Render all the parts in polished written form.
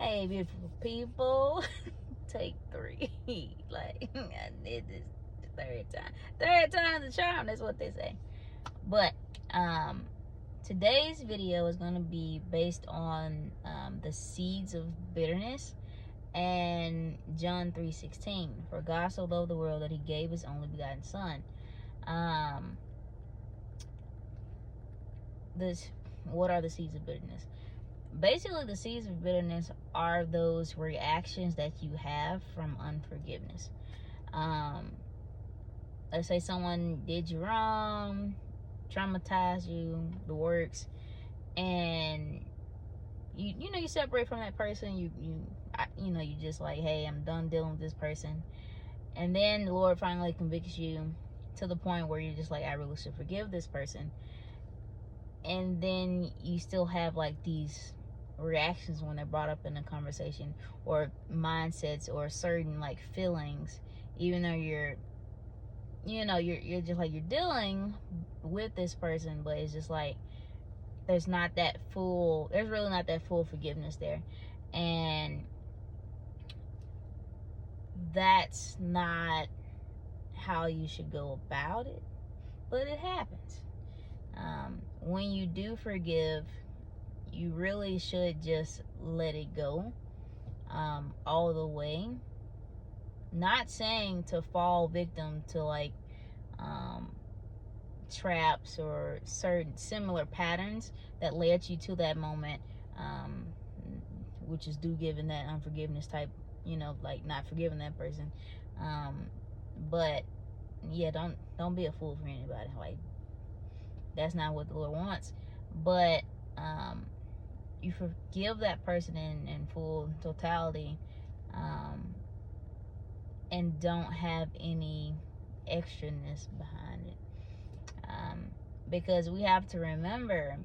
Hey, beautiful people. Take 3. Like, I did this the third time. Third time's the charm, that's what they say. But, today's video is going to be based on the seeds of bitterness and John 3:16. For God so loved the world that he gave his only begotten son. What are the seeds of bitterness? Basically, the seeds of bitterness are those reactions that you have from unforgiveness. Let's say someone did you wrong, traumatized you, the works, and you separate from that person. You just like, hey, I'm done dealing with this person. And then the Lord finally convicts you to the point where you're just like, I really should forgive this person. And then you still have like these reactions when they're brought up in a conversation, or mindsets, or certain like feelings, even though you're just like, you're dealing with this person, but it's just like there's really not that full forgiveness there. And that's not how you should go about it, but it happens. When you do forgive, you really should just let it go all the way. Not saying to fall victim to like traps or certain similar patterns that led you to that moment, which is giving that unforgiveness type, like not forgiving that person. But yeah, don't be a fool for anybody. Like, that's not what the Lord wants. But you forgive that person in full totality, and don't have any extraness behind it. Because we have to remember,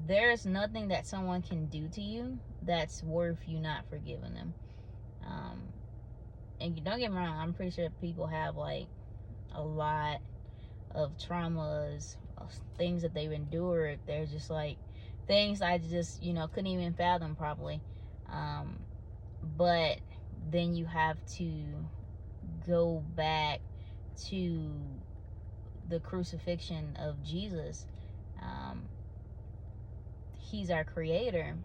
there's nothing that someone can do to you that's worth you not forgiving them. And don't get me wrong, I'm pretty sure people have like a lot of traumas, things that they've endured. They're just like things I just couldn't even fathom properly. But then you have to go back to the crucifixion of Jesus. He's our creator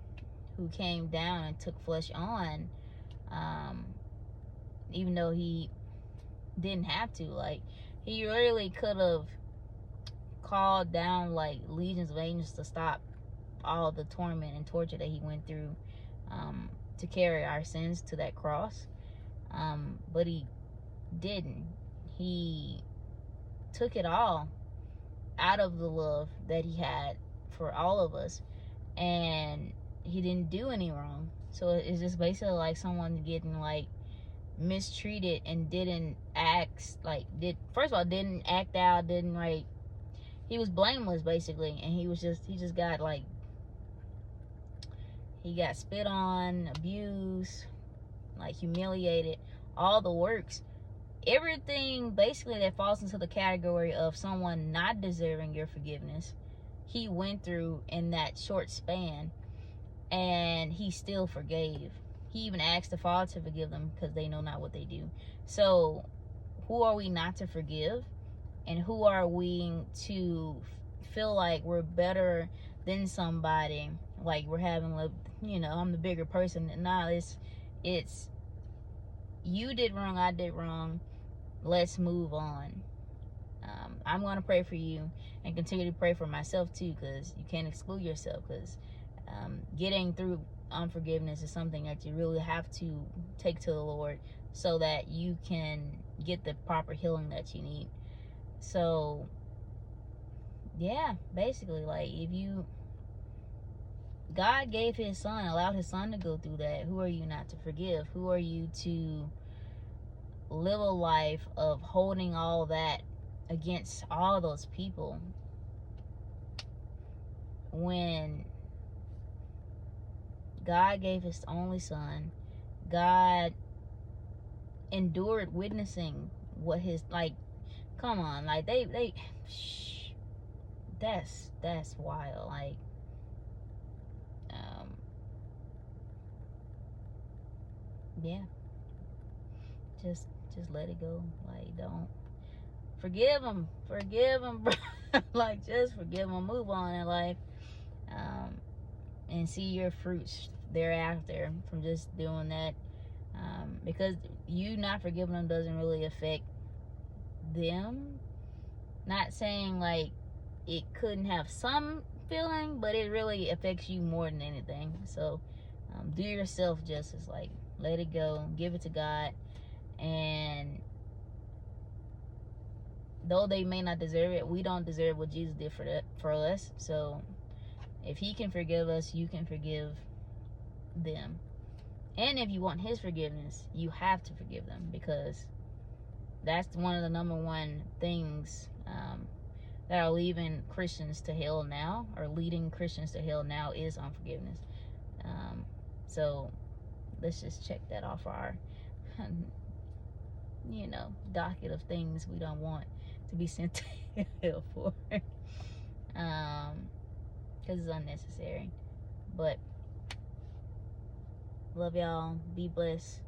who came down and took flesh on, even though he didn't have to. Like, he really could have called down like legions of angels to stop all the torment and torture that he went through, to carry our sins to that cross. But he didn't. He took it all out of the love that he had for all of us, and he didn't do any wrong. So it's just basically like someone getting like mistreated and didn't act out, didn't like, he was blameless basically, and he just got like, he got spit on, abused, like humiliated, all the works. Everything basically that falls into the category of someone not deserving your forgiveness, he went through in that short span, and he still forgave. He even asked the Father to forgive them because they know not what they do. So who are we not to forgive? And who are we to feel like we're better than somebody? Like we're having, I'm the bigger person. Nah, it's you did wrong, I did wrong. Let's move on. I'm going to pray for you and continue to pray for myself too, because you can't exclude yourself. Because getting through unforgiveness is something that you really have to take to the Lord so that you can get the proper healing that you need. So yeah, basically, like, God gave his son, allowed his son to go through that, who are you not to forgive? Who are you to live a life of holding all that against all those people, when God gave his only son? God endured witnessing what his, like, come on, like, that's wild. Like, yeah, just let it go. Like, don't forgive them, bro. Like, just forgive them, move on in life, and see your fruits thereafter from just doing that. Because you not forgiving them doesn't really affect them. Not saying like it couldn't have some feeling, but it really affects you more than anything. So do yourself justice. Like, let it go, give it to God. And though they may not deserve it, we don't deserve what Jesus did for us. So if he can forgive us, you can forgive them. And if you want his forgiveness, you have to forgive them, because that's one of the number one things that are leaving Christians to hell now, or leading Christians to hell now, is unforgiveness. So let's just check that off our docket of things we don't want to be sent to hell for, because it's unnecessary. But love y'all, be blessed,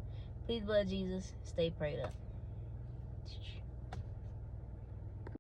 please blood Jesus, stay prayed up.